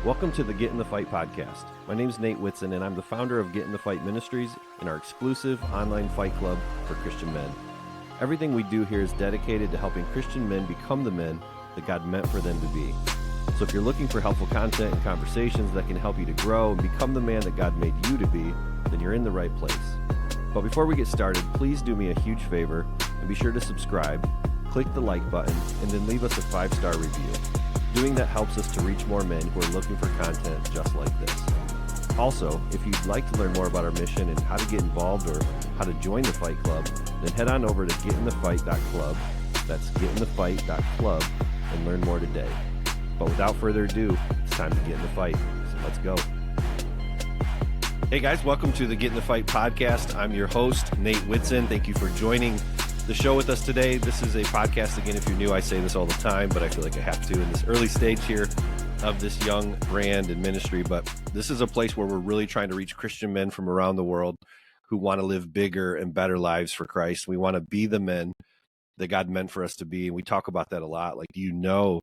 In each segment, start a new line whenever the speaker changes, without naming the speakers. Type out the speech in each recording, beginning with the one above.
Welcome to the Get in the Fight podcast. My name is Nate Whitson, and I'm the founder of Get in the Fight Ministries and our exclusive online fight club for Christian men. Everything we do here is dedicated to helping Christian men become the men that God meant for them to be. So if you're looking for helpful content and conversations that can help you to grow and become the man that God made you to be, then you're in the right place. But before we get started, please do me a huge favor and be sure to subscribe, click the like button, and then leave us a 5-star review. Doing that helps us to reach more men who are looking for content just like this. Also, if you'd like to learn more about our mission and how to get involved or how to join the Fight Club, then head on over to getinthefight.club. That's getinthefight.club and learn more today. But without further ado, it's time to get in the fight. So let's go. Hey guys, welcome to the Get in the Fight podcast. I'm your host, Nate Whitson. Thank you for joining the show with us today. This is a podcast. Again, if you're new, I say this all the time, but I feel like I have to in this early stage here of this young brand and ministry. But this is a place where we're really trying to reach Christian men from around the world who want to live bigger and better lives for Christ. We want to be the men that God meant for us to be. And we talk about that a lot. Like, do you know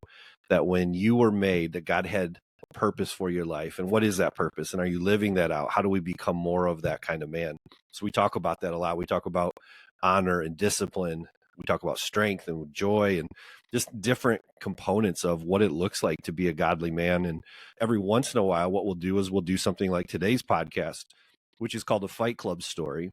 that when you were made, that God had a purpose for your life? And what is that purpose? And are you living that out? How do we become more of that kind of man? So we talk about that a lot. We talk about honor and discipline. We talk about strength and joy and just different components of what it looks like to be a godly man. And every once in a while, what we'll do is we'll do something like today's podcast, which is called a Fight Club story.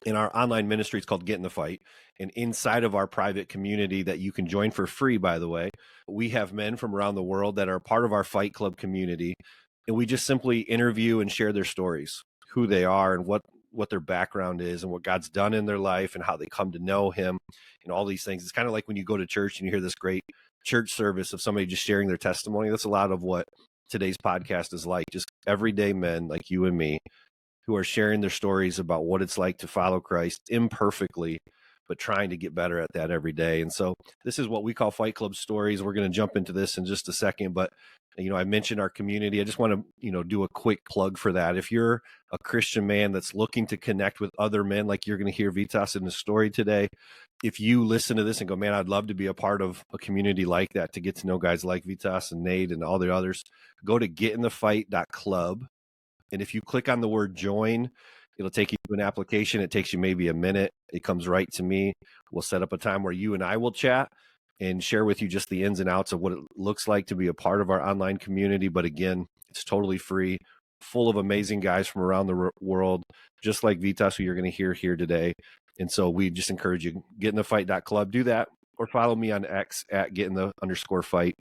In our online ministry, it's called Get in the Fight. And inside of our private community that you can join for free, by the way, we have men from around the world that are part of our Fight Club community. And we just simply interview and share their stories, who they are and what their background is and what God's done in their life and how they come to know him and all these things. It's kind of like when you go to church and you hear this great church service of somebody just sharing their testimony. That's a lot of what today's podcast is like. Just everyday men like you and me who are sharing their stories about what it's like to follow Christ imperfectly, but trying to get better at that every day. And so this is what we call Fight Club stories. We're going to jump into this in just a second, but I mentioned our community. I just want to, do a quick plug for that. If you're a Christian man that's looking to connect with other men, like you're going to hear Vytas in the story today, if you listen to this and go, man, I'd love to be a part of a community like that, to get to know guys like Vytas and Nate and all the others, go to getinthefight.club. And if you click on the word join, it'll take you to an application. It takes you maybe a minute. It comes right to me. We'll set up a time where you and I will chat and share with you just the ins and outs of what it looks like to be a part of our online community. But again, it's totally free, full of amazing guys from around the world, just like Vytas, who you're going to hear here today. And so we just encourage you, getinthefight.club, do that, or follow me on X at @getinthe_fight,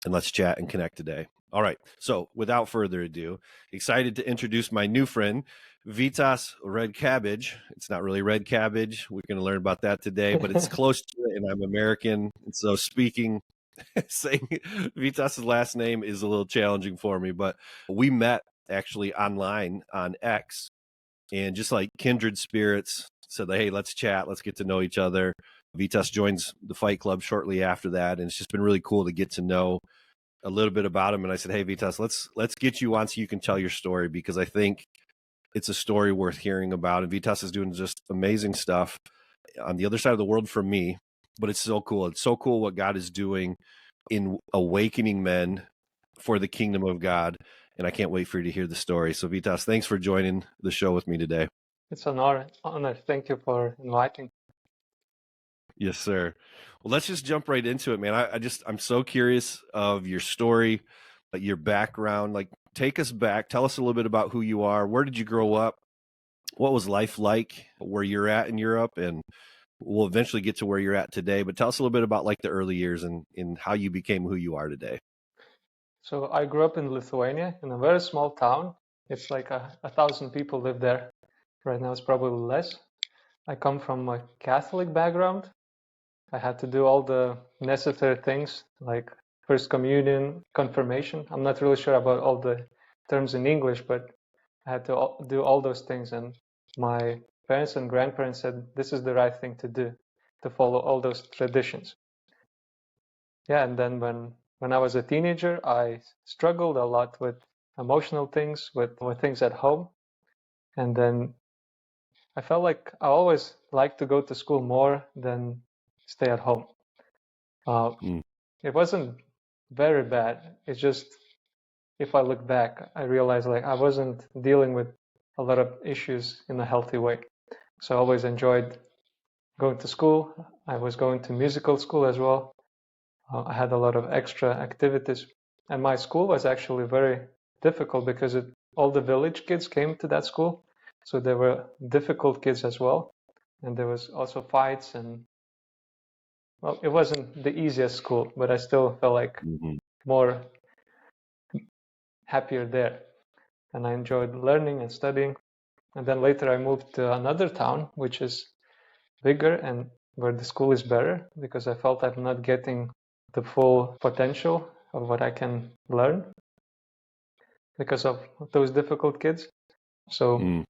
and let's chat and connect today. All right. So without further ado, excited to introduce my new friend, Vytas Red Cabbage. It's not really red cabbage. We're going to learn about that today, but it's close to it, and I'm American. And so saying Vytas' last name is a little challenging for me, but we met actually online on X, and just like kindred spirits, said, hey, let's chat. Let's get to know each other. Vytas joins the Fight Club shortly after that, and it's just been really cool to get to know a little bit about him. And I said, hey, Vytas, let's get you on so you can tell your story, because I think it's a story worth hearing about. And Vytas is doing just amazing stuff on the other side of the world from me, but it's so cool. It's so cool what God is doing in awakening men for the kingdom of God. And I can't wait for you to hear the story. So Vytas, thanks for joining the show with me today.
It's an honor. Thank you for inviting.
Yes, sir. Well, let's just jump right into it, man. I'm so curious of your story, your background. Like, take us back. Tell us a little bit about who you are. Where did you grow up? What was life like where you're at in Europe? And we'll eventually get to where you're at today. But tell us a little bit about like the early years and how you became who you are today.
So I grew up in Lithuania, in a very small town. It's like 1,000 people live there. Right now it's probably less. I come from a Catholic background. I had to do all the necessary things like First Communion, confirmation. I'm not really sure about all the terms in English, but I had to do all those things. And my parents and grandparents said this is the right thing to do, to follow all those traditions. Yeah, and then when I was a teenager, I struggled a lot with emotional things, with things at home. And then I felt like I always liked to go to school more than stay at home. It wasn't very bad. It's just if I look back, I realized like I wasn't dealing with a lot of issues in a healthy way. So I always enjoyed going to school. I was going to musical school as well. I had a lot of extra activities, and my school was actually very difficult because all the village kids came to that school, so there were difficult kids as well, and there was also fights, and well, it wasn't the easiest school, but I still felt like
Hmm.
more happier there, and I enjoyed learning and studying. And then later I moved to another town, which is bigger and where the school is better, because I felt I'm not getting the full potential of what I can learn because of those difficult kids. So
Mm.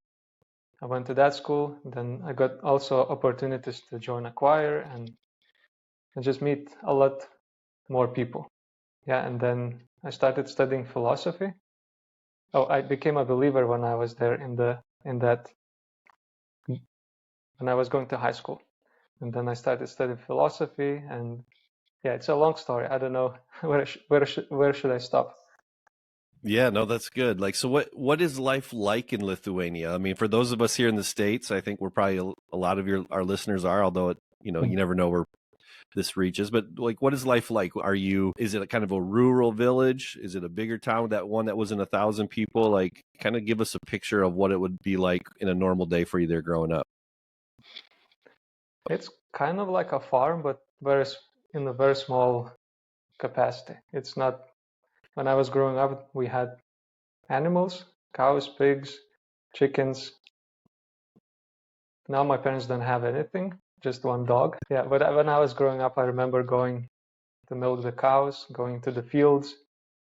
I went to that school. Then I got also opportunities to join a choir and just meet a lot more people. Yeah, and then I started studying philosophy. Oh, I became a believer when I was there when I was going to high school. And then I started studying philosophy, and yeah, it's a long story. I don't know where should I stop?
Yeah, no, that's good. Like, so what is life like in Lithuania? I mean, for those of us here in the States, I think we're probably a lot of our listeners are, although you never know where this reaches. But like, what is life like? Is it a kind of a rural village? Is it a bigger town? That one that wasn't 1,000 people? Like, kind of give us a picture of what it would be like in a normal day for you there growing up.
It's kind of like a farm, but in a very small capacity. It's not. When I was growing up, we had animals, cows, pigs, chickens. Now my parents don't have anything, just one dog. Yeah, but when I was growing up, I remember going to milk the cows, going to the fields.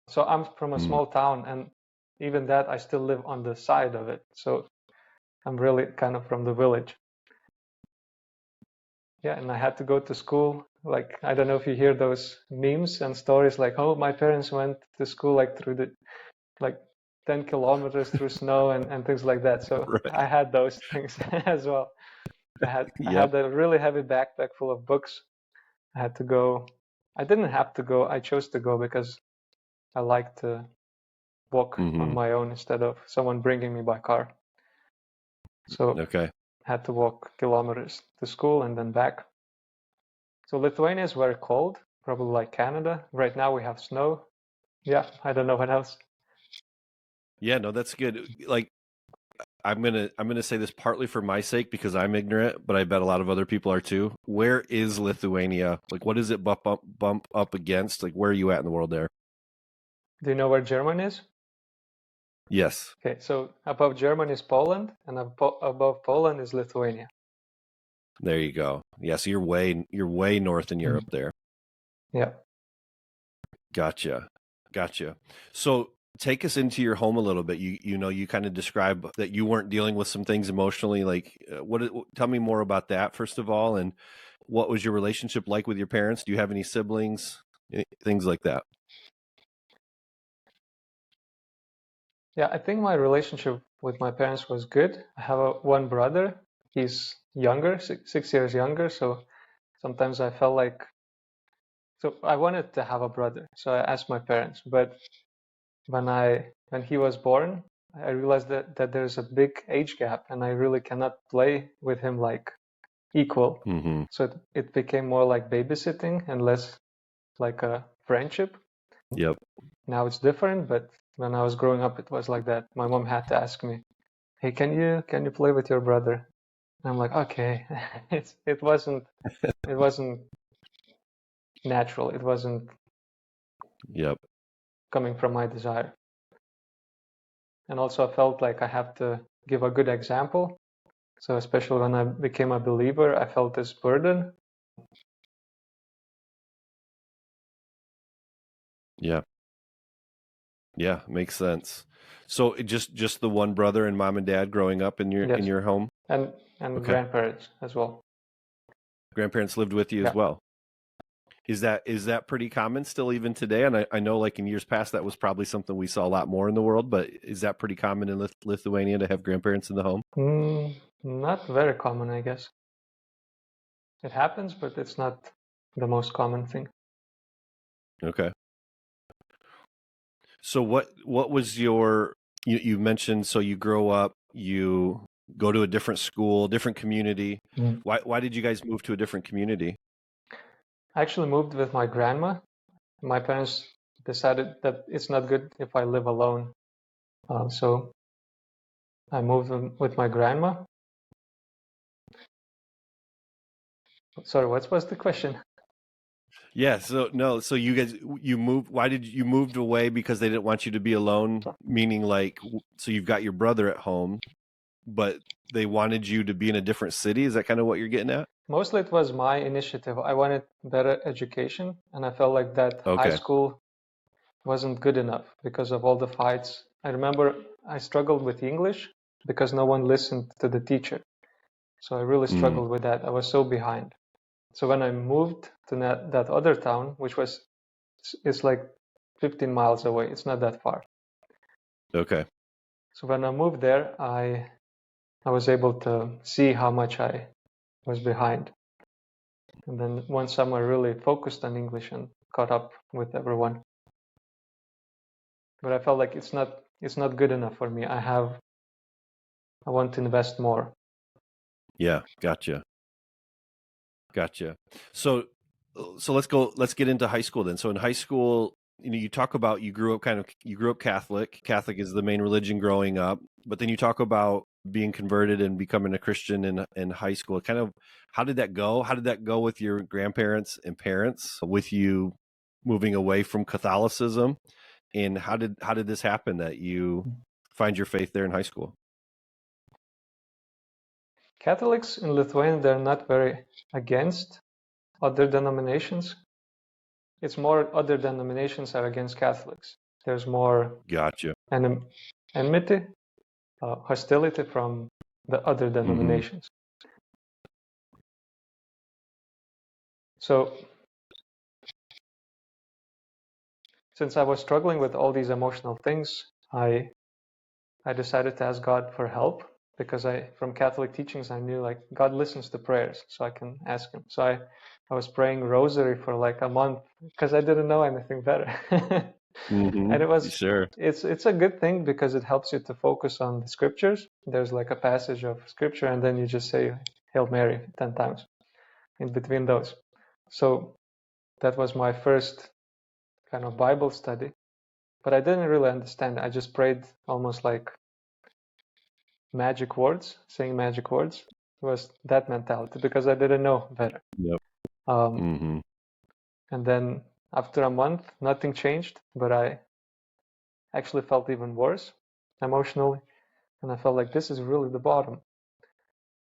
So I'm from a
Mm.
small town, and even that, I still live on the side of it. So I'm really kind of from the village. Yeah, and I had to go to school. Like, I don't know if you hear those memes and stories like, oh, my parents went to school like through like 10 kilometers through snow and things like that. So
Right.
I had those things as well. I
Yep.
had a really heavy backpack full of books. I had to go. I didn't have to go. I chose to go because I like to walk on
Hmm.
my own instead of someone bringing me by car. So
Okay.
I had to walk kilometers to school and then back. So Lithuania is very cold, probably like Canada. Right now we have snow. Yeah, I don't know what else.
Yeah, no, that's good. Like, I'm gonna say this partly for my sake because I'm ignorant, but I bet a lot of other people are too. Where is Lithuania? Like, what does it bump up against? Like, where are you at in the world there?
Do you know where Germany is?
Yes.
Okay, so above Germany is Poland, and above Poland is Lithuania.
There you go. Yeah, so you're way north in Europe
Mhm.
there.
Yeah.
Gotcha. So take us into your home a little bit. You kind of describe that you weren't dealing with some things emotionally. Like, tell me more about that first of all, and what was your relationship like with your parents? Do you have any siblings? Things like that.
Yeah, I think my relationship with my parents was good. I have one brother. He's younger, 6 years younger. So sometimes I felt like, so I wanted to have a brother. So I asked my parents. But when he was born, I realized that there's a big age gap, and I really cannot play with him like equal.
Hmm.
So it became more like babysitting and less like a friendship.
Yep.
Now it's different, but when I was growing up, it was like that. My mom had to ask me, "Hey, can you play with your brother?" And I'm like, "Okay." It wasn't natural. It wasn't
Yep.
coming from my desire. And also, I felt like I have to give a good example. So especially when I became a believer, I felt this burden.
Yeah. Yeah. Makes sense. So just the one brother and mom and dad growing up in your in
Yes,
your home.
and
Okay.
grandparents as well.
Grandparents lived with you as
Yeah.
well. Is that pretty common still even today? And I know like in years past that was probably something we saw a lot more in the world, but is that pretty common in Lithuania to have grandparents in the home?
Not very common, I guess. It happens, but it's not the most common thing.
Okay. So what was you mentioned, so you grow up, you go to a different school, different community.
Mm.
Why did you guys move to a different community?
I actually moved with my grandma. My parents decided that it's not good if I live alone. So I moved with my grandma. Sorry, what was the question?
Yeah, so no, so you moved, why did you moved away because they didn't want you to be alone, meaning like so you've got your brother at home, but they wanted you to be in a different city? Is that kind of what you're getting at?
Mostly it was my initiative. I wanted better education, and I felt like that high
Okay.
school wasn't good enough because of all the fights. I remember I struggled with English because no one listened to the teacher. So I really
Mm,
struggled with that. I was so behind. So when I moved to that other town, which was it's like 15 miles away, it's not that far.
okay.
So when I moved there, I was able to see how much I was behind. And then one summer I really focused on English and caught up with everyone. But I felt like it's not good enough for me. I want to invest more.
Yeah, gotcha. Gotcha. So let's get into high school then. So in high school, you talk about you grew up Catholic. Catholic is the main religion growing up, but then you talk about being converted and becoming a Christian in high school. Kind of how did that go? How did that go with your grandparents and parents, with you moving away from Catholicism? And how did this happen that you find your faith there in high school?
Catholics in Lithuania, they're not very against other denominations. It's more other denominations are against Catholics. There's more
Gotcha.
enmity, hostility from the other
Mm-hmm.
denominations. So since I was struggling with all these emotional things, I decided to ask God for help because from Catholic teachings, I knew like God listens to prayers, so I can ask Him. So I was praying rosary for like a month because I didn't know anything better. And
Mm-hmm. Sure.
it's a good thing because it helps you to focus on the scriptures. There's like a passage of scripture, and then you just say Hail Mary 10 times in between those. So that was my first kind of Bible study, but I didn't really understand. I just prayed almost like magic words, saying magic words. It was that mentality because I didn't know better.
Yep.
Um,
Mm-hmm.
and then after a month, nothing changed, but I actually felt even worse emotionally. And I felt like this is really the bottom.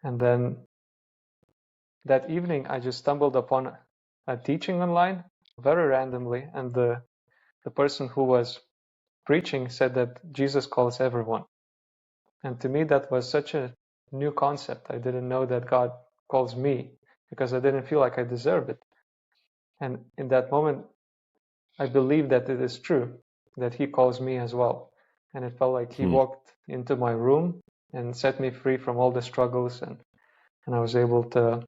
And then that evening, I just stumbled upon a teaching online very randomly. And the person who was preaching said that Jesus calls everyone. And to me, that was such a new concept. I didn't know that God calls me because I didn't feel like I deserved it. And in that moment, I believe that it is true, that He calls me as well. And it felt like He
Hmm.
walked into my room and set me free from all the struggles. And I was able to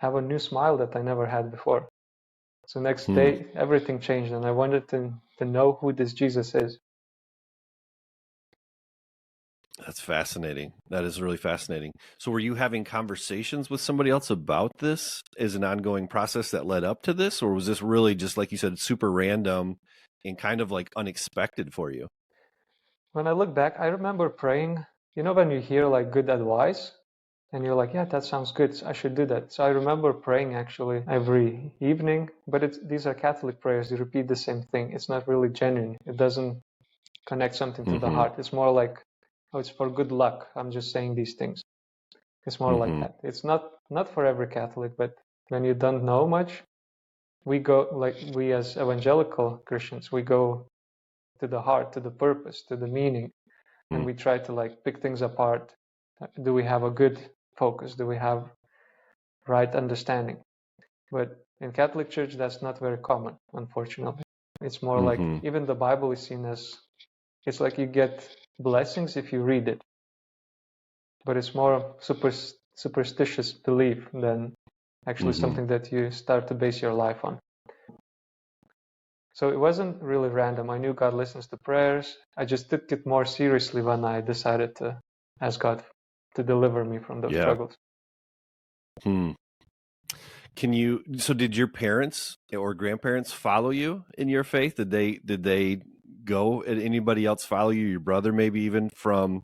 have a new smile that I never had before. So next
Hmm.
day, everything changed. And I wanted to know who this Jesus is.
That's fascinating. That is really fascinating. So were you having conversations with somebody else about this as an ongoing process that led up to this? Or was this really just, like you said, super random and kind of like unexpected for you?
When I look back, I remember praying. You know, when you hear like good advice and you're like, yeah, that sounds good. I should do that. So I remember praying actually every evening, but these are Catholic prayers. You repeat the same thing. It's not really genuine. It doesn't connect something to the
Mm-hmm.
heart. It's more like, oh, it's for good luck. I'm just saying these things. It's more like
Mm-hmm.
that. It's not for every Catholic, but when you don't know much, we as evangelical Christians, we go to the heart, to the purpose, to the meaning, and we try to like pick things apart. Do we have a good focus? Do we have right understanding? But in Catholic Church, that's not very common, unfortunately. It's more like
Mm-hmm.
even the Bible is seen as it's like you get blessings if you read it, but it's more superstitious belief than actually
Mm-hmm.
something that you start to base your life on. So it wasn't really random. I knew God listens to prayers. I just took it more seriously when I decided to ask God to deliver me from those
Yeah.
struggles.
Hmm. So did your parents or grandparents follow you in your faith? Did they go, and anybody else follow you? Your brother, maybe even from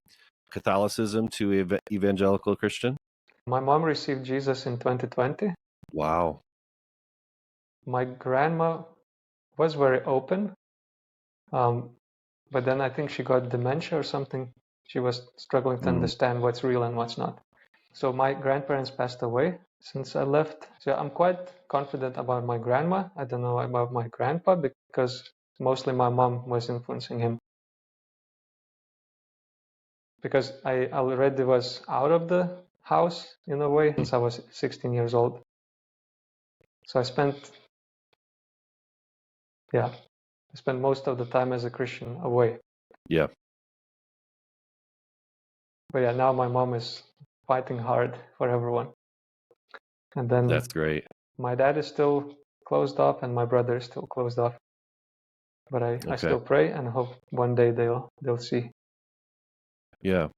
Catholicism to evangelical Christian?
My mom received Jesus in 2020.
Wow.
My grandma was very open, but then I think she got dementia or something. She was struggling to understand what's real and what's not. So my grandparents passed away since I left. So I'm quite confident about my grandma. I don't know about my grandpa because mostly my mom was influencing him. Because I already was out of the house in a way since I was 16 years old. So I spent most of the time as a Christian away.
Yeah.
But yeah, now my mom is fighting hard for everyone. And then
That's great.
my dad is still closed off and my brother is still closed off. But I
Okay.
still pray and hope one day they'll see.
Yeah.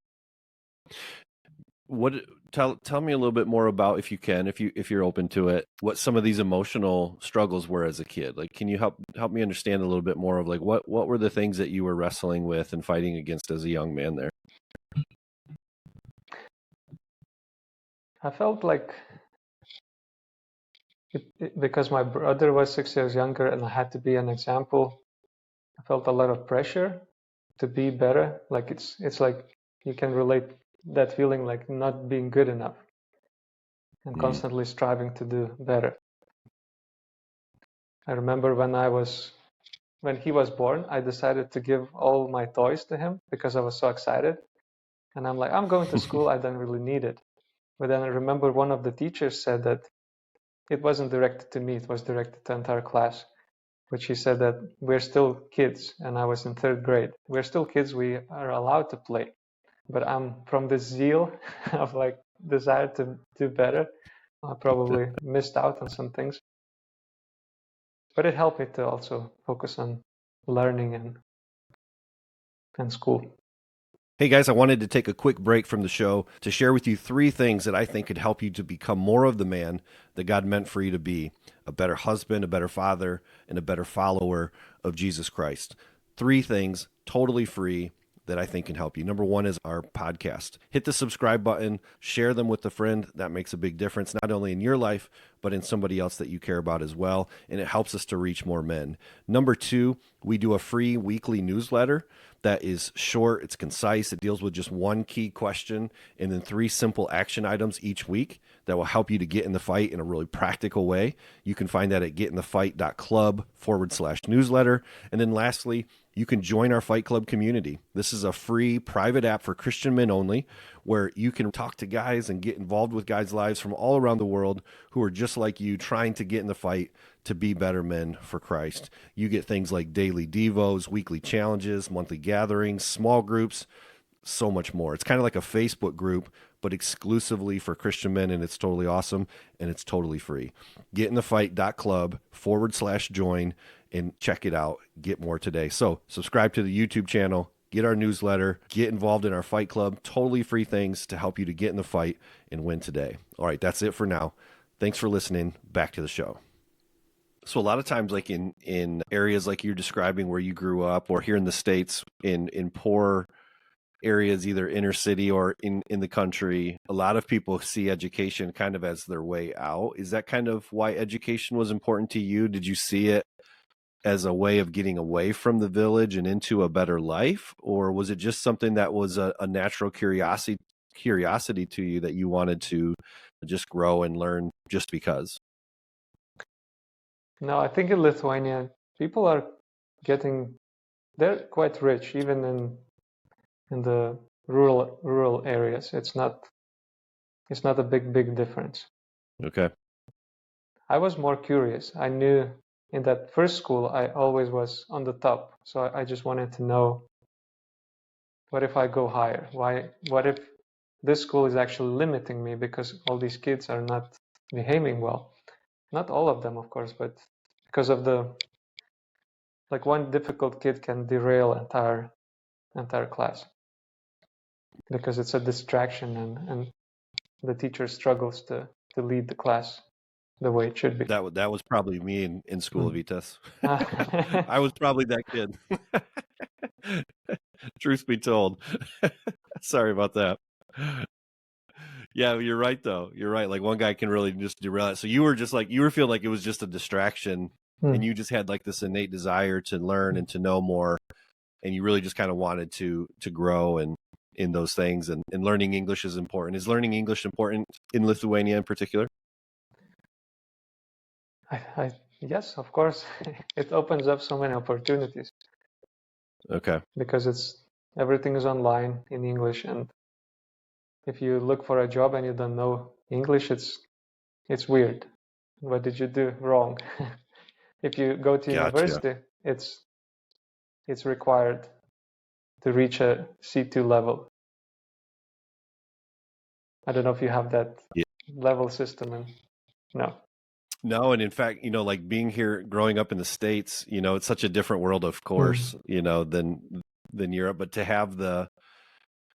Tell me a little bit more about, if you can, if you're open to it, what some of these emotional struggles were as a kid. Like, can you help me understand a little bit more of like what were the things that you were wrestling with and fighting against as a young man there?
I felt like because my brother was 6 years younger and I had to be an example, I felt a lot of pressure to be better. Like it's like you can relate that feeling like not being good enough and constantly striving to do better. I remember when he was born, I decided to give all my toys to him because I was so excited. And I'm like, I'm going to school, I don't really need it. But then I remember one of the teachers said that it wasn't directed to me, it was directed to the entire class. But she said that we're still kids, and I was in 3rd grade. We're still kids, we are allowed to play. But I'm from this zeal of like desire to do better. I probably missed out on some things. But it helped me to also focus on learning and school.
Hey guys, I wanted to take a quick break from the show to share with you 3 things that I think could help you to become more of the man that God meant for you to be: a better husband, a better father, and a better follower of Jesus Christ. 3 things, totally free, that I think can help you. Number 1 is our podcast. Hit the subscribe button, share them with a friend. That makes a big difference, not only in your life, but in somebody else that you care about as well. And it helps us to reach more men. Number 2, we do a free weekly newsletter that is short, it's concise, it deals with just one key question and then 3 simple action items each week that will help you to get in the fight in a really practical way. You can find that at getinthefight.club/newsletter. And then lastly, you can join our Fight Club community. This is a free private app for Christian men only, where you can talk to guys and get involved with guys' lives from all around the world who are just like you, trying to get in the fight to be better men for Christ. You get things like daily devos, weekly challenges, monthly gatherings, small groups, so much more. It's kind of like a Facebook group, but exclusively for Christian men, and it's totally awesome, and it's totally free. Getinthefight.club/join and check it out. Get more today. So subscribe to the YouTube channel, get our newsletter, get involved in our Fight Club. Totally free things to help you to get in the fight and win today. All right, that's it for now. Thanks for listening. Back to the show. So a lot of times, like in areas like you're describing where you grew up, or here in the States, in poor areas, either inner city or in the country, a lot of people see education kind of as their way out. Is that kind of why education was important to you? Did you see it as a way of getting away from the village and into a better life? Or was it just something that was a natural curiosity to you that you wanted to just grow and learn just because?
No, I think in Lithuania, people are they're quite rich, even in the rural areas. It's not a big difference.
Okay.
I was more curious. I knew in that first school, I always was on the top. So I just wanted to know, what if I go higher? What if this school is actually limiting me because all these kids are not behaving well? Not all of them, of course, but because of the like one difficult kid can derail entire class because it's a distraction and the teacher struggles to lead the class the way it should be.
That was probably me in school,
Mm.
Vytas. I was probably that kid. Truth be told. Sorry about that. Yeah, you're right though. You're right. Like one guy can really just derail it. So you were just like you were feeling like it was just a distraction, and you just had like this innate desire to learn and to know more, and you really just kind of wanted to grow and in those things, and learning English is important. Is learning English important in Lithuania in particular?
Yes, of course. It opens up so many opportunities
Okay.
because everything is online in English, and if you look for a job and you don't know English, it's weird. What did you do wrong? If you go to
Gotcha.
university, it's required to reach a C2 level. I don't know if you have that
Yeah.
level system, and no.
No, and in fact, like being here, growing up in the States, it's such a different world, of course, than Europe. But to have the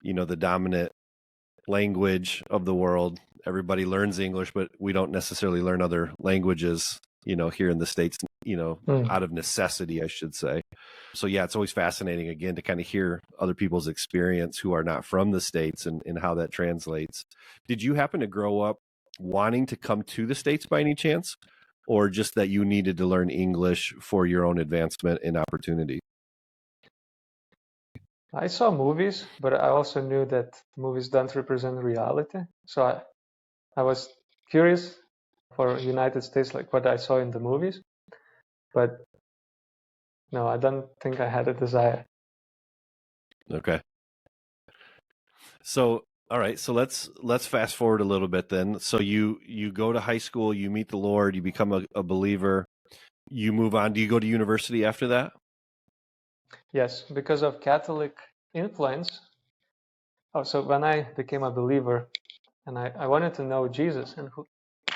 dominant language of the world, everybody learns English, but we don't necessarily learn other languages, here in the States, out of necessity, I should say. So yeah, it's always fascinating again to kind of hear other people's experience who are not from the States and how that translates. Did you happen to grow up wanting to come to the States by any chance, or just that you needed to learn English for your own advancement and opportunity?
I saw movies, but I also knew that movies don't represent reality. So I was curious for United States, like what I saw in the movies, but no, I don't think I had a desire.
Okay. So, all right. So let's fast forward a little bit then. So you go to high school, you meet the Lord, you become a believer, you move on. Do you go to university after that?
Yes, because of Catholic influence. Oh, so when I became a believer and I wanted to know Jesus and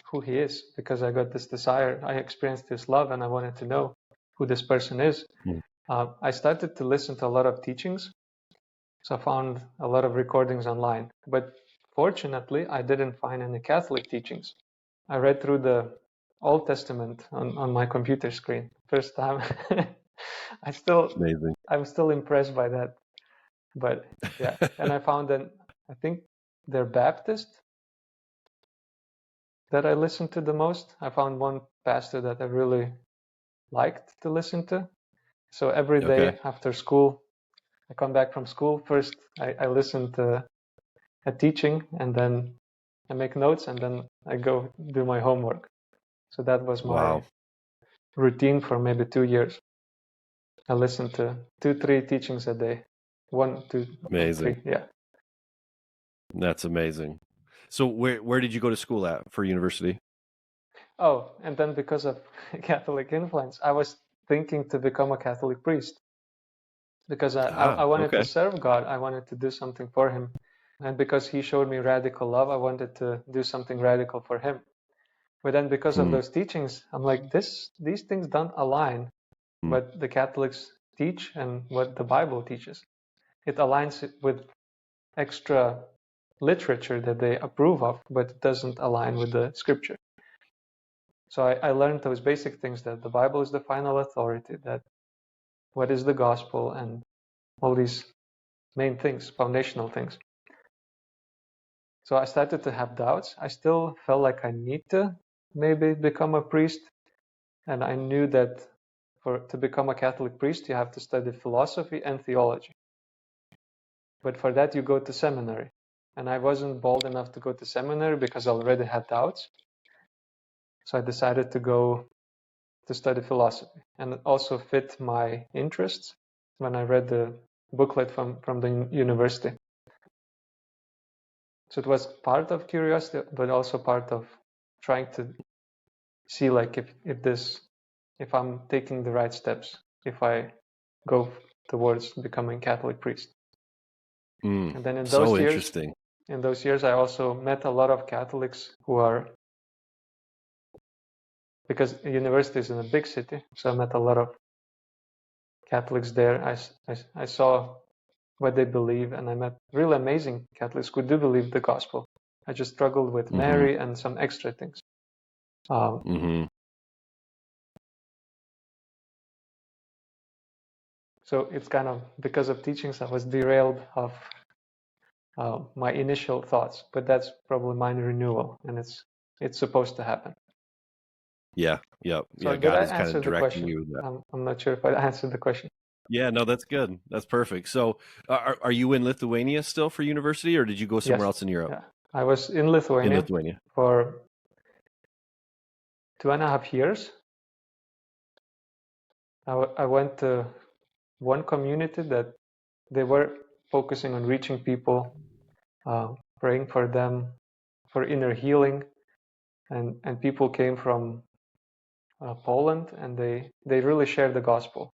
who he is, because I got this desire, I experienced this love and I wanted to know who this person is.
Hmm.
I started to listen to a lot of teachings. So I found a lot of recordings online. But fortunately, I didn't find any Catholic teachings. I read through the Old Testament on my computer screen. First time.
Amazing.
I'm still impressed by that. But yeah, and I found that I think they're Baptist that I listened to the most. I found one pastor that I really liked to listen to. So every
Okay.
day after school, I come back from school. First, I listen to a teaching, and then I make notes, and then I go do my homework. So that was my
Wow.
routine for maybe 2 years. I listened to 2-3 teachings a day. 1, 2, or 3.
Amazing.
Yeah.
That's amazing. So where did you go to school at for university?
Oh, and then because of Catholic influence, I was thinking to become a Catholic priest because I wanted to
Okay.
serve God. I wanted to do something for him. And because he showed me radical love, I wanted to do something radical for him. But then because of
Hmm.
those teachings, I'm like, these things don't align what the Catholics teach and what the Bible teaches. It aligns it with extra literature that they approve of, but it doesn't align with the scripture. So I learned those basic things, that the Bible is the final authority, that what is the gospel, and all these main things, foundational things. So I started to have doubts. I still felt like I need to maybe become a priest. And I knew that to become a Catholic priest, you have to study philosophy and theology. But for that, you go to seminary. And I wasn't bold enough to go to seminary because I already had doubts. So I decided to go to study philosophy, and it also fit my interests when I read the booklet from the university. So it was part of curiosity, but also part of trying to see like if I'm taking the right steps, if I go towards becoming Catholic priest. And then
So interesting.
in those years, I also met a lot of Catholics who are, because university is in a big city, so I met a lot of Catholics there. I saw what they believe, and I met really amazing Catholics who do believe the gospel. I just struggled with Mary and some extra things. So it's kind of because of teachings I was derailed of my initial thoughts, but that's probably mind renewal, and it's supposed to happen.
Yeah. Did
God
I
is kind of
answer
the question?
you that.
I'm not sure if I answered the question.
Yeah, no, that's good. That's perfect. So, are you in Lithuania still for university, or did you go somewhere else in Europe?
Yeah, I was in Lithuania, for 2.5 years. I went to one community that they were focusing on reaching people, praying for them, for inner healing, and people came from Poland, and they really shared the gospel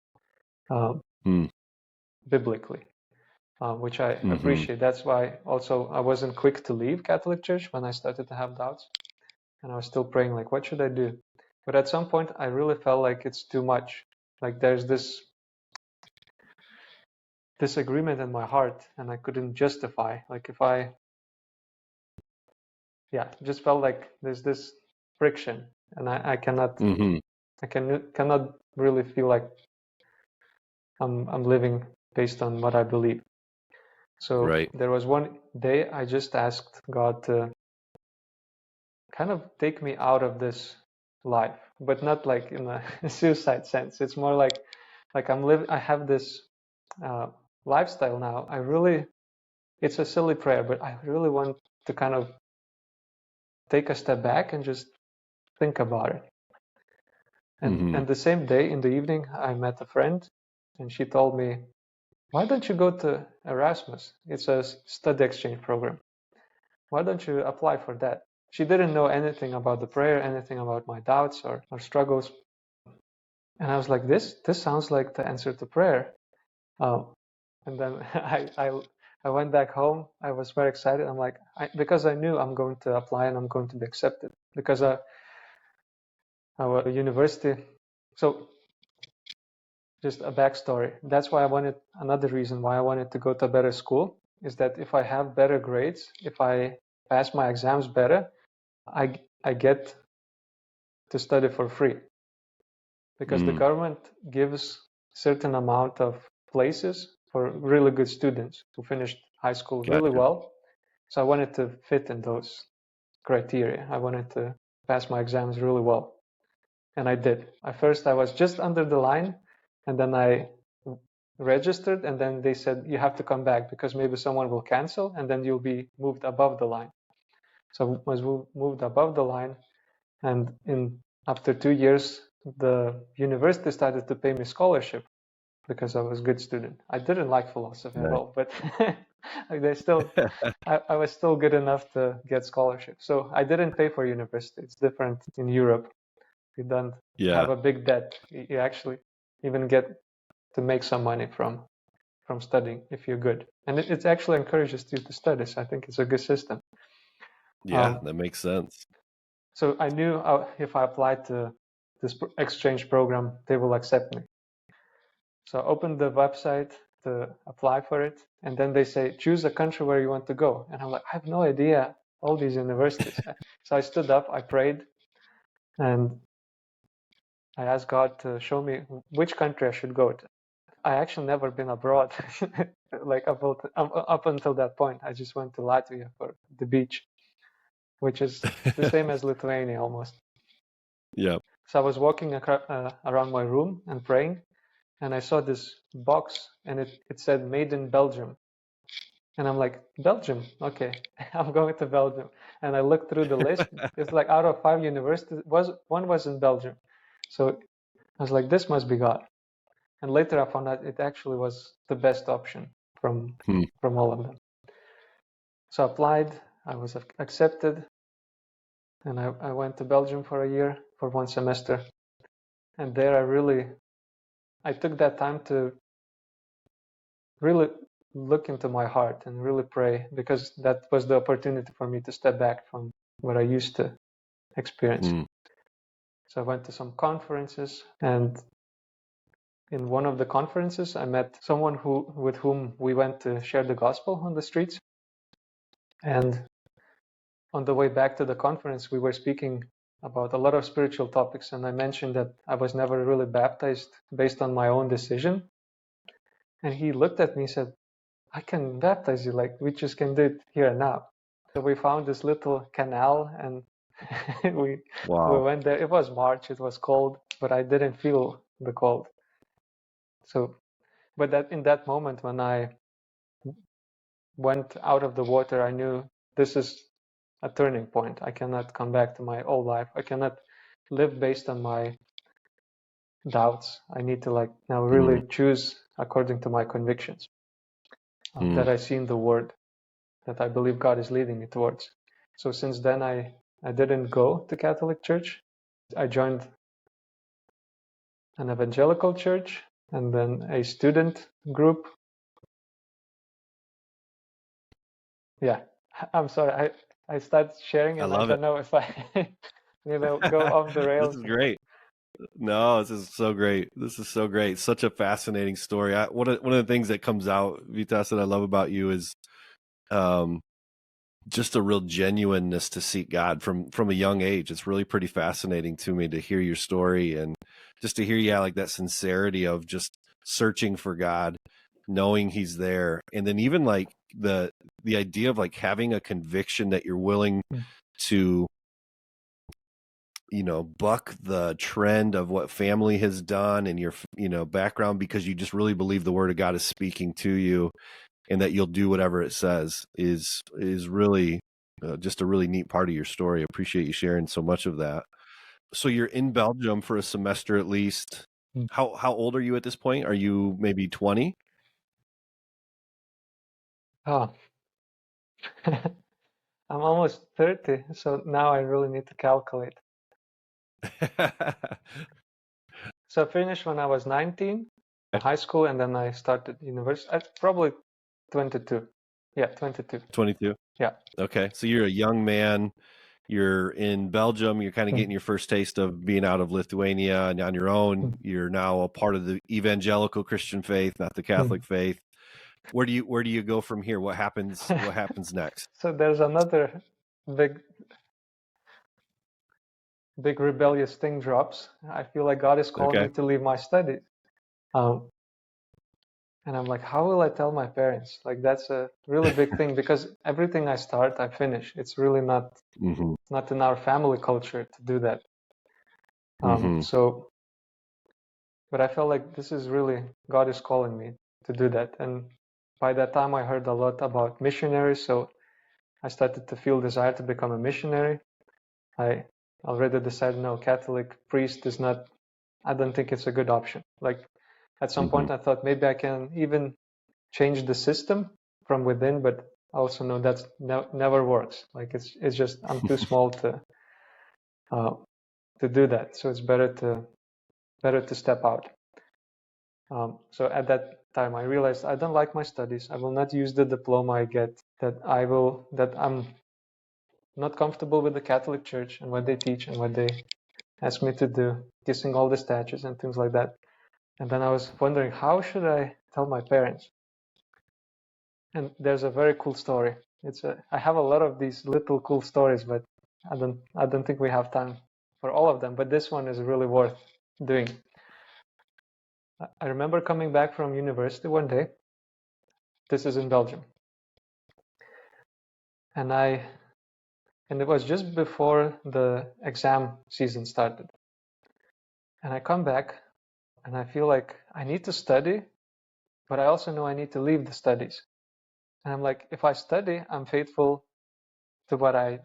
biblically, which I appreciate. That's why also I wasn't quick to leave Catholic Church when I started to have doubts, and I was still praying like, what should I do? But at some point, I really felt like it's too much. Like there's this disagreement in my heart, and I couldn't justify. Like if I, just felt like there's this friction, and I cannot, I cannot really feel like I'm living based on what I believe. So there was one day I just asked God to kind of take me out of this life, but not like in a suicide sense. It's more like I have this lifestyle now. It's a silly prayer, but I really want to kind of take a step back and just think about it. And the same day in the evening, I met a friend, and she told me, why don't you go to Erasmus? It's a study exchange program. Why don't you apply for that? She didn't know anything about the prayer, anything about my doubts or struggles. And I was like, this sounds like the answer to prayer. And then I went back home. I was very excited. I'm like, because I knew I'm going to apply and I'm going to be accepted because our university. So just a backstory. That's why another reason why I wanted to go to a better school is that if I have better grades, if I pass my exams better, I get to study for free because the government gives certain amount of places for really good students who finished high school really well. So I wanted to fit in those criteria. I wanted to pass my exams really well. And I did. At first I was just under the line, and then I registered, and then they said you have to come back because maybe someone will cancel, and then you'll be moved above the line. So I was moved above the line, and after 2 years, the university started to pay me scholarship because I was a good student. I didn't like philosophy at all, but they still, I was still good enough to get scholarship. So I didn't pay for university. It's different in Europe. You don't have a big debt. You actually even get to make some money from studying if you're good, and it actually encourages you to study. So I think it's a good system.
That makes sense.
So I knew if I applied to this exchange program, they will accept me. So I opened the website to apply for it, and then they say, choose a country where you want to go. And I'm like, I have no idea all these universities. So I stood up, I prayed, and I asked God to show me which country I should go to. I actually never been abroad, like up until that point. I just went to Latvia for the beach, which is the same as Lithuania almost.
Yeah.
So I was walking around my room and praying, and I saw this box, and it said "Made in Belgium," and I'm like, Belgium, okay, I'm going to Belgium. And I looked through the list. It's like out of 5 universities, one was in Belgium. So I was like, this must be God. And later I found out it actually was the best option from all of them. So I applied, I was accepted, and I went to Belgium for a year, for 1 semester. And there I took that time to really look into my heart and really pray, because that was the opportunity for me to step back from what I used to experience. So I went to some conferences, and in one of the conferences, I met someone with whom we went to share the gospel on the streets. And on the way back to the conference, we were speaking about a lot of spiritual topics. And I mentioned that I was never really baptized based on my own decision. And he looked at me and said, I can baptize you, like we just can do it here and now. So we found this little canal and we went there. It was March, it was cold, but I didn't feel the cold. So, but that in that moment when I went out of the water, I knew this is a turning point. I cannot come back to my old life. I cannot live based on my doubts. I need to like now really choose according to my convictions that I see in the Word, that I believe God is leading me towards. So since then, I didn't go to Catholic Church. I joined an evangelical church and then a student group. Yeah, I'm sorry. I started sharing and I don't know if I go off the rails.
This is great. No, this is so great. This is so great. Such a fascinating story. One of the things that comes out, Vytas, that I love about you is just a real genuineness to seek God from a young age. It's really pretty fascinating to me to hear your story and just to hear, like that sincerity of just searching for God, knowing He's there, and then even like the idea of like having a conviction that you're willing to, buck the trend of what family has done and your, background, because you just really believe the Word of God is speaking to you and that you'll do whatever it says is really just a really neat part of your story. I appreciate you sharing so much of that. So you're in Belgium for a semester at least. How old are you at this point? Are you maybe 20?
Oh, I'm almost 30, so now I really need to calculate. So I finished when I was 19, high school, and then I started university. Probably 22. Yeah, 22.
22?
Yeah.
Okay, so you're a young man. You're in Belgium. You're kind of getting your first taste of being out of Lithuania and on your own. You're now a part of the evangelical Christian faith, not the Catholic faith. Where do you go from here? What happens next?
So there's another big rebellious thing drops. I feel like God is calling me to leave my studies. And I'm like, how will I tell my parents? Like, that's a really big thing because everything I start, I finish. It's really not in our family culture to do that. So, but I felt like this is really, God is calling me to do that. And by that time, I heard a lot about missionaries. So I started to feel desire to become a missionary. I already decided, no, Catholic priest is not, I don't think it's a good option. Like at some point I thought maybe I can even change the system from within, but I also know that's never works. Like it's just, I'm too small to do that. So it's better to step out. So at that time I realized I don't like my studies. I will not use the diploma I get, that I'm not comfortable with the Catholic Church and what they teach and what they ask me to do, kissing all the statues and things like that. And then I was wondering, how should I tell my parents? And there's a very cool story. I have a lot of these little cool stories, but I don't think we have time for all of them. But this one is really worth doing. I remember coming back from university one day. This is in Belgium. And it was just before the exam season started. And I come back and I feel like I need to study, but I also know I need to leave the studies. And I'm like, if I study, I'm faithful to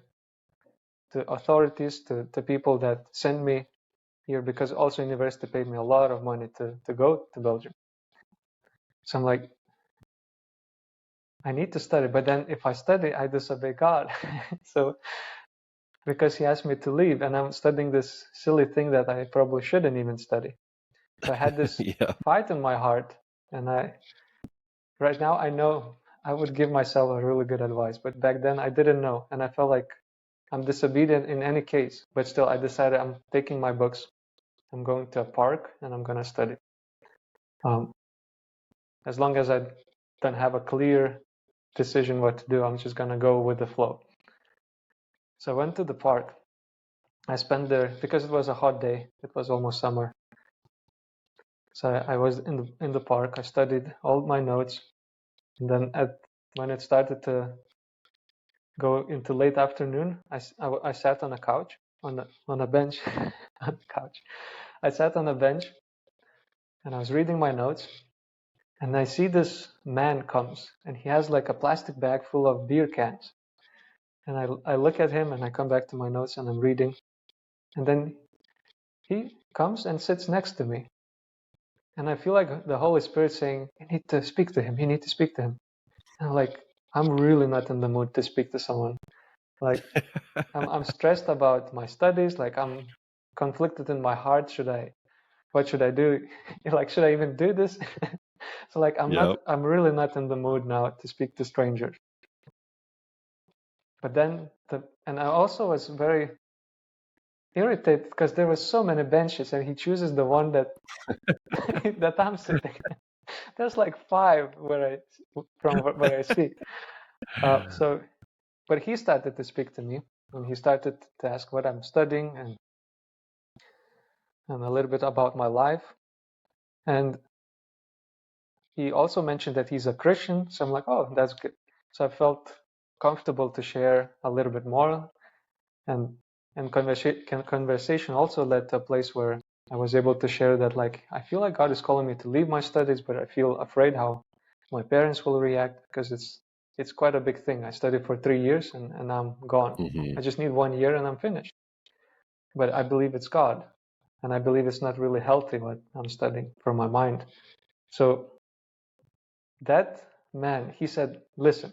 authorities, to people that send me here, because also university paid me a lot of money to go to Belgium. So I'm like, I need to study, but then if I study, I disobey God. So because He asked me to leave, and I'm studying this silly thing that I probably shouldn't even study. So I had this fight in my heart, and right now I know I would give myself a really good advice, but back then I didn't know, and I felt like I'm disobedient in any case. But still, I decided I'm taking my books, I'm going to a park, and I'm going to study. As long as I don't have a clear decision what to do, I'm just gonna go with the flow. So I went to the park. I spent there because it was a hot day. It was almost summer. So I was in the park. I studied all my notes, and then when it started to go into late afternoon, I sat on a couch on a bench on the couch. I sat on a bench, and I was reading my notes, and I see this man comes, and he has like a plastic bag full of beer cans. And I look at him, and I come back to my notes, and I'm reading, and then he comes and sits next to me. And I feel like the Holy Spirit saying, you need to speak to him. You need to speak to him. And I'm like, I'm really not in the mood to speak to someone. Like, I'm stressed about my studies. Like, I'm conflicted in my heart. What should I do? Like, should I even do this? So like, I'm really not in the mood now to speak to strangers. But then, and I also was very irritated because there were so many benches and he chooses the one that that I'm sitting. There's like 5 from where I see. But he started to speak to me, and he started to ask what I'm studying and a little bit about my life. And he also mentioned that he's a Christian. So I'm like, oh, that's good. So I felt comfortable to share a little bit more. And conversation also led to a place where I was able to share that, like, I feel like God is calling me to leave my studies, but I feel afraid how my parents will react because it's quite a big thing. I studied for 3 years and I'm gone.
Mm-hmm.
I just need 1 year and I'm finished. But I believe it's God, and I believe it's not really healthy what I'm studying for my mind. So that man, he said, listen,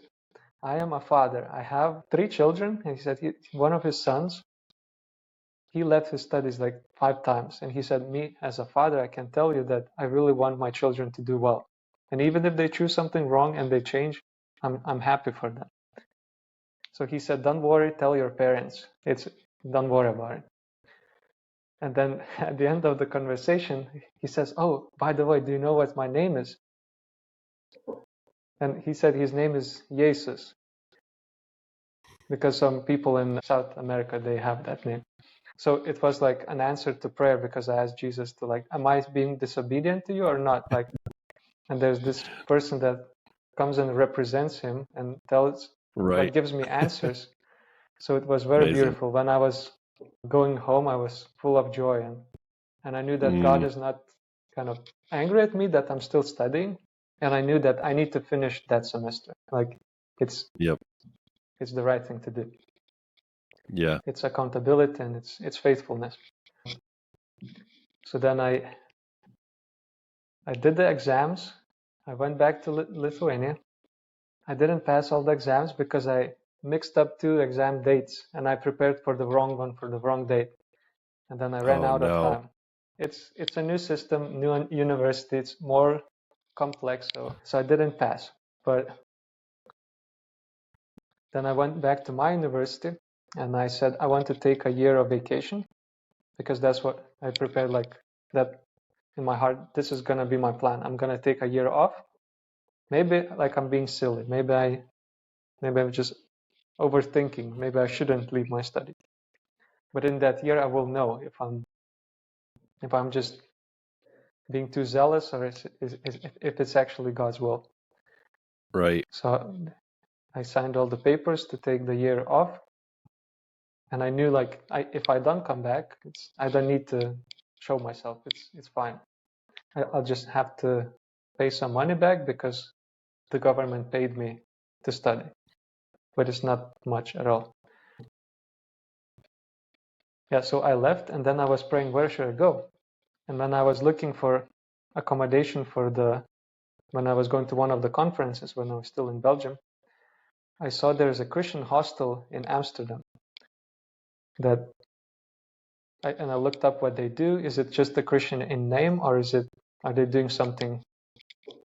I am a father. I have 3 children. And he said one of his sons, he left his studies like 5 times. And he said, me as a father, I can tell you that I really want my children to do well. And even if they choose something wrong and they change, I'm happy for them. So he said, don't worry, tell your parents. Don't worry about it. And then at the end of the conversation, he says, oh, by the way, do you know what my name is? And he said his name is Jesus, because some people in South America, they have that name. So it was like an answer to prayer, because I asked Jesus to, like, am I being disobedient to you or not? Like, and there's this person that comes and represents him and like, gives me answers. So it was very beautiful. When I was going home, I was full of joy, and I knew that God is not kind of angry at me that I'm still studying, and I knew that I need to finish that semester. Like, it's the right thing to do.
Yeah.
It's accountability and it's faithfulness. So then I did the exams. I went back to Lithuania. I didn't pass all the exams because I mixed up 2 exam dates, and I prepared for the wrong one for the wrong date, and then I ran out of time. It's a new system, new university. It's more complex, so I didn't pass. But then I went back to my university, and I said I want to take a year of vacation, because that's what I prepared, like that in my heart. This is gonna be my plan. I'm gonna take a year off. Maybe like I'm being silly. Maybe I'm just overthinking. Maybe I shouldn't leave my study. But in that year, I will know if I'm just being too zealous, or if it's actually God's will.
Right.
So I signed all the papers to take the year off, and I knew, like, if I don't come back, I don't need to show myself. It's fine. I'll just have to pay some money back because the government paid me to study, but it's not much at all. Yeah, so I left, and then I was praying, where should I go? And then I was looking for accommodation when I was going to one of the conferences when I was still in Belgium. I saw there's a Christian hostel in Amsterdam and I looked up what they do. Is it just a Christian in name, or are they doing something,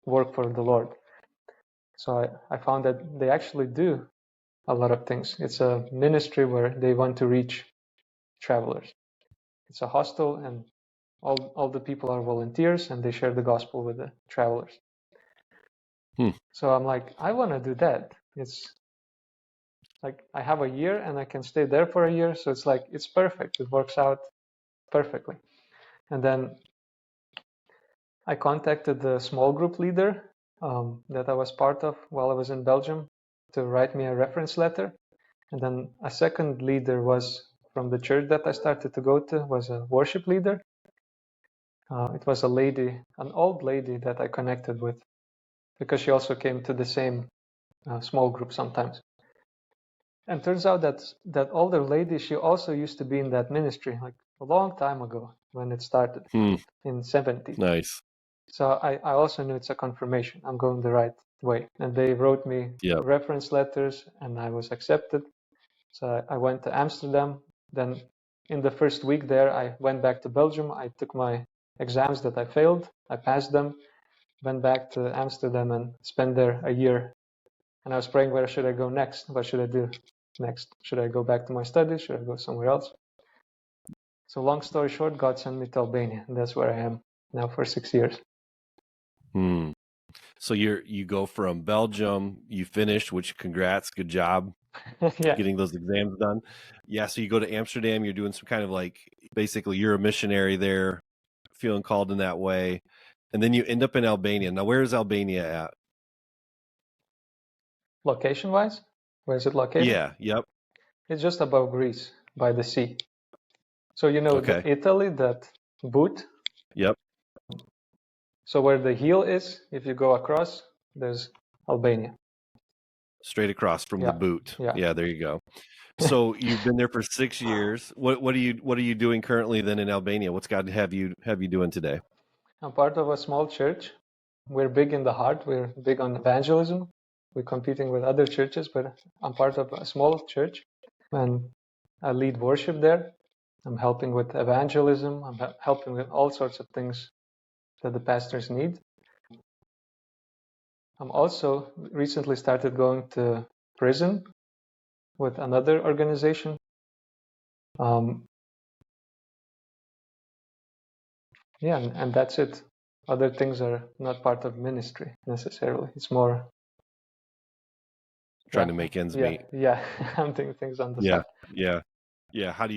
work for the Lord? So I found that they actually do a lot of things. It's a ministry where they want to reach travelers. It's a hostel, and all the people are volunteers and they share the gospel with the travelers. So I'm like, I want to do that. It's like I have a year and I can stay there for a year. So it's like, it's perfect. It works out perfectly. And then I contacted the small group leader that I was part of while I was in Belgium to write me a reference letter. And then a second leader was from the church that I started to go to, was a worship leader. It was a lady, an old lady that I connected with because she also came to the same small group sometimes. And turns out that that older lady, she also used to be in that ministry like a long time ago when it started in 70.
Nice.
So I also knew it's a confirmation. I'm going the right way. And they wrote me reference letters and I was accepted. So I went to Amsterdam. Then in the first week there, I went back to Belgium. I took my exams that I failed. I passed them, went back to Amsterdam and spent there a year. And I was praying, where should I go next? What should I do next? Should I go back to my studies? Should I go somewhere else? So long story short, God sent me to Albania. And that's where I am now for 6 years.
So you go from Belgium, you finish, which congrats, good job. Getting those exams done. Yeah, so you go to Amsterdam, you're doing some kind of like, basically you're a missionary there, feeling called in that way. And then you end up in Albania. Now, where is Albania at?
Location-wise? Where is it located?
Yeah, yep.
It's just above Greece, by the sea. So you know Italy, that boot?
Yep.
So where the heel is, if you go across, there's Albania.
Straight across from the boot. Yeah, there you go. So you've been there for 6 years. What are you doing currently then in Albania? What's God have you doing today?
I'm part of a small church. We're big in the heart. We're big on evangelism. We're competing with other churches, but I'm part of a small church and I lead worship there. I'm helping with evangelism. I'm helping with all sorts of things that the pastors need. I'm also recently started going to prison with another organization. And that's it. Other things are not part of ministry necessarily. It's more
trying to make ends meet.
Yeah, I'm doing things on the side.
Yeah. How do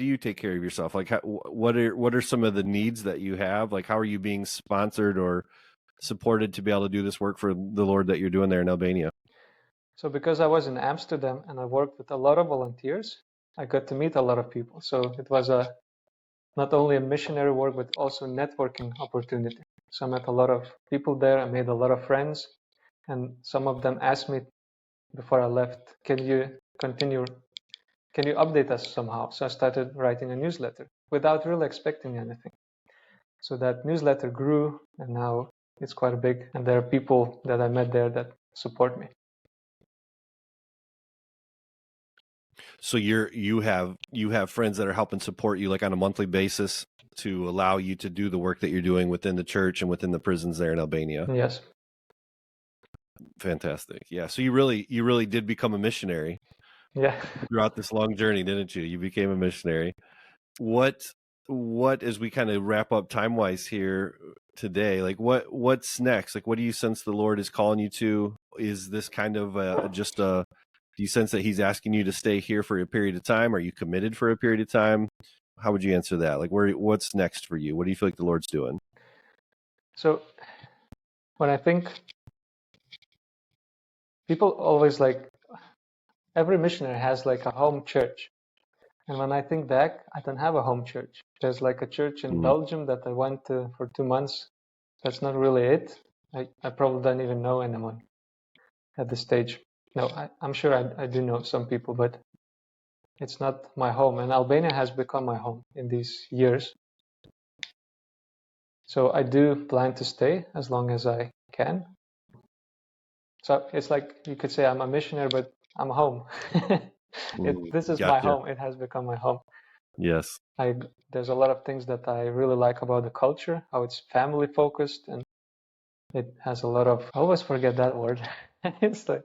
you take care of yourself? Like, what are some of the needs that you have? Like, how are you being sponsored or supported to be able to do this work for the Lord that you're doing there in Albania?
So because I was in Amsterdam and I worked with a lot of volunteers, I got to meet a lot of people. So it was not only a missionary work, but also networking opportunity. So I met a lot of people there. I made a lot of friends. And some of them asked me before I left, can you update us somehow? So I started writing a newsletter without really expecting anything. So that newsletter grew and now it's quite big. And there are people that I met there that support me.
So you have friends that are helping support you like on a monthly basis to allow you to do the work that you're doing within the church and within the prisons there in Albania.
Yes.
Fantastic. Yeah. So you really did become a missionary.
Yeah.
Throughout this long journey, didn't you? You became a missionary. What as we kind of wrap up time-wise here today, like what's next? Like what do you sense the Lord is calling you to? Is this kind of do you sense that he's asking you to stay here for a period of time? Are you committed for a period of time? How would you answer that? Like what's next for you? What do you feel like the Lord's doing?
So when I think, people always like, every missionary has like a home church. And when I think back, I don't have a home church. There's like a church in Belgium that I went to for 2 months. That's not really it. I probably don't even know anyone at this stage. No, I'm sure I do know some people, but it's not my home. And Albania has become my home in these years. So I do plan to stay as long as I can. So it's like, you could say I'm a missionary, but I'm home. This is my home. It has become my home.
Yes.
There's a lot of things that I really like about the culture, how it's family focused, and it has a lot of, I always forget that word. It's like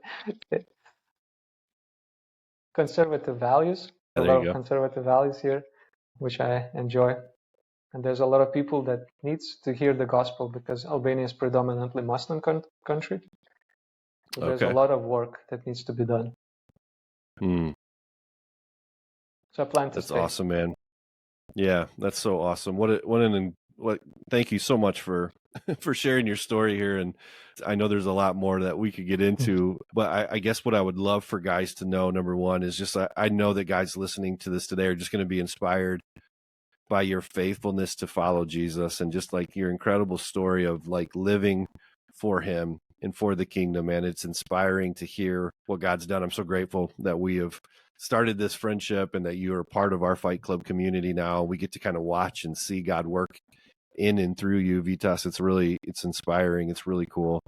conservative values. A lot of conservative values here, which I enjoy. And there's a lot of people that needs to hear the gospel because Albania is predominantly Muslim country. So there's a
Okay.
lot of work that needs to be done.
Hmm.
So I plan to
That's
stay.
awesome, man. Yeah, that's so awesome. What thank you so much for for sharing your story here. And I know there's a lot more that we could get into, but I guess what I would love for guys to know, number one, is just I know that guys listening to this today are just going to be inspired by your faithfulness to follow Jesus and just like your incredible story of like living for him and for the kingdom. And it's inspiring to hear what God's done. I'm so grateful that we have started this friendship and that you are part of our Fight Club community now. We get to kind of watch and see God work in and through you, Vytas. It's inspiring. It's really cool.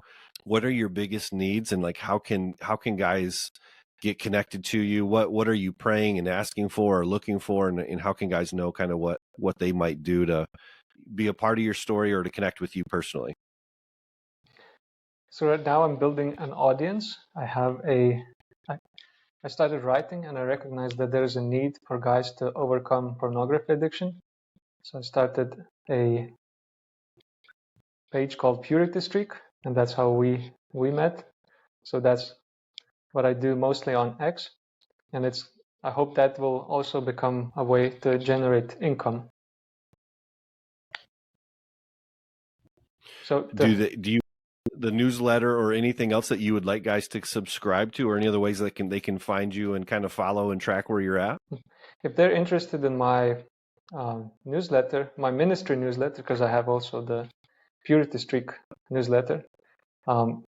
What are your biggest needs, and like how can guys get connected to you? What are you praying and asking for or looking for, and how can guys know kind of what they might do to be a part of your story or to connect with you personally?
So right now I'm building an audience. I started writing and I recognized that there is a need for guys to overcome pornography addiction. So I started a page called Purity Streak, and that's how we met. So that's what I do mostly on X, and I hope that will also become a way to generate income. So
Do you the newsletter or anything else that you would like guys to subscribe to, or any other ways that they can find you and kind of follow and track where you're at?
if they're interested in my newsletter, my ministry newsletter, because I have also the Purity Streak newsletter. So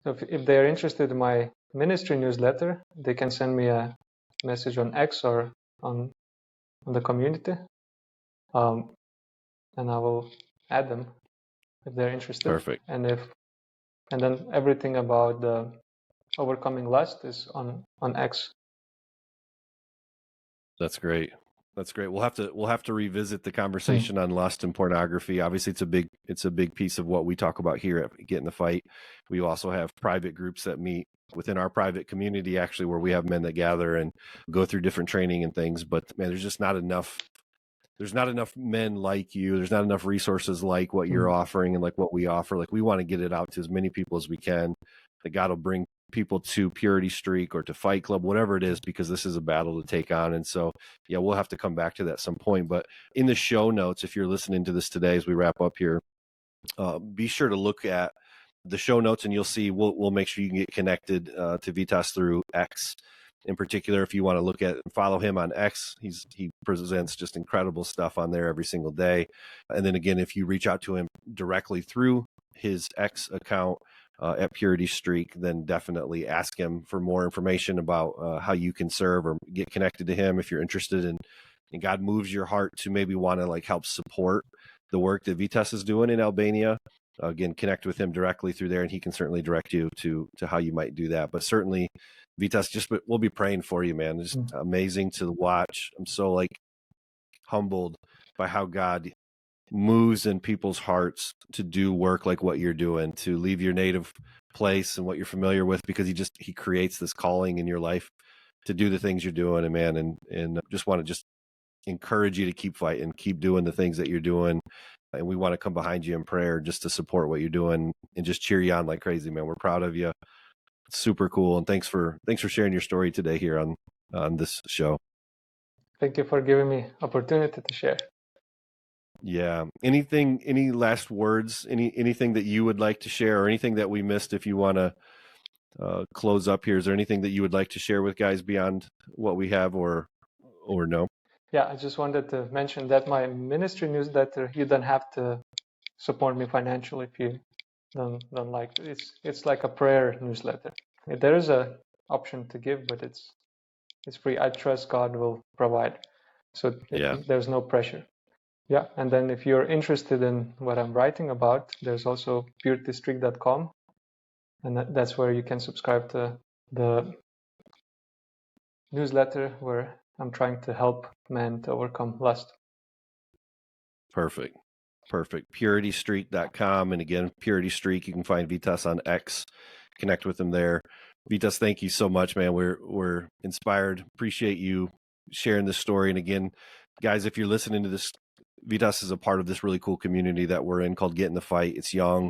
if they're interested in my ministry newsletter, they can send me a message on X or on the community, and I will add them if they're interested.
Perfect.
And then everything about the overcoming lust is on X.
That's great. That's great. We'll have to revisit the conversation on lust and pornography. Obviously, it's a big piece of what we talk about here at Get in the Fight. We also have private groups that meet within our private community, actually, where we have men that gather and go through different training and things. But man, there's just not enough. There's not enough men like you. There's not enough resources like what you're offering and like what we offer. Like we want to get it out to as many people as we can. That God will bring people to Purity Streak or to Fight Club, whatever it is, because this is a battle to take on. And so, yeah, we'll have to come back to that at some point. But in the show notes, if you're listening to this today as we wrap up here, be sure to look at the show notes and you'll see we'll make sure you can get connected to Vytas through X. In particular, if you want to look at and follow him on X, he presents just incredible stuff on there every single day. And then again, if you reach out to him directly through his X account, at Purity Streak, then definitely ask him for more information about how you can serve or get connected to him if you're interested in, and God moves your heart to maybe want to like help support the work that Vytas is doing in Albania. Again, connect with him directly through there, and he can certainly direct you to how you might do that. But certainly, Vytas, we'll be praying for you, man. It's just amazing to watch. I'm so like humbled by how God moves in people's hearts to do work like what you're doing, to leave your native place and what you're familiar with, because he creates this calling in your life to do the things you're doing. And man, and just want to just encourage you to keep fighting, keep doing the things that you're doing. And we want to come behind you in prayer just to support what you're doing and just cheer you on like crazy, man. We're proud of you. It's super cool. And thanks for sharing your story today here on this show.
Thank you for giving me opportunity to share.
Yeah. Any last words, anything that you would like to share, or anything that we missed if you want to close up here? Is there anything that you would like to share with guys beyond what we have, or no?
Yeah, I just wanted to mention that my ministry newsletter, you don't have to support me financially if you don't like it. It's like a prayer newsletter. There is a option to give, but it's free. I trust God will provide. So there's no pressure. Yeah, and then if you're interested in what I'm writing about, there's also puritystreak.com, and that's where you can subscribe to the newsletter where I'm trying to help men to overcome lust.
Perfect. Puritystreak.com. And again, Purity Streak, you can find Vytas on X. Connect with him there. Vytas, thank you so much, man. We're inspired. Appreciate you sharing this story. And again, guys, if you're listening to this Vytas is a part of this really cool community that we're in called Get in the Fight. It's young,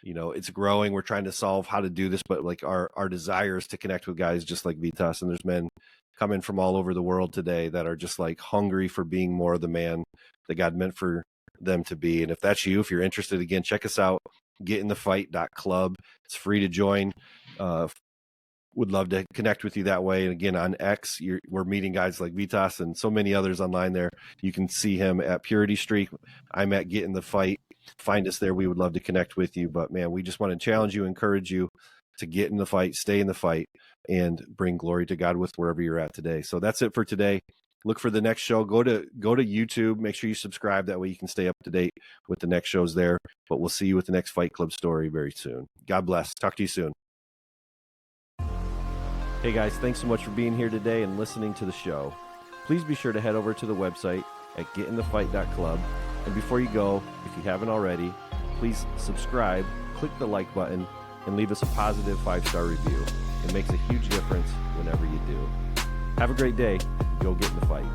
it's growing. We're trying to solve how to do this, but like our desire is to connect with guys just like Vytas. And there's men coming from all over the world today that are just like hungry for being more of the man that God meant for them to be. And if that's you, if you're interested, again, check us out, getinthefight.club. It's free to join. Would love to connect with you that way. And again, on X, we're meeting guys like Vytas and so many others online there. You can see him at Purity Streak. I'm at Get in the Fight. Find us there. We would love to connect with you. But man, we just want to challenge you, encourage you to get in the fight, stay in the fight, and bring glory to God with wherever you're at today. So that's it for today. Look for the next show. Go to YouTube. Make sure you subscribe. That way you can stay up to date with the next shows there. But we'll see you with the next Fight Club story very soon. God bless. Talk to you soon. Hey guys, thanks so much for being here today and listening to the show. Please be sure to head over to the website at getinthefight.club. And before you go, if you haven't already, please subscribe, click the like button, and leave us a positive 5-star review. It makes a huge difference whenever you do. Have a great day. Go get in the fight.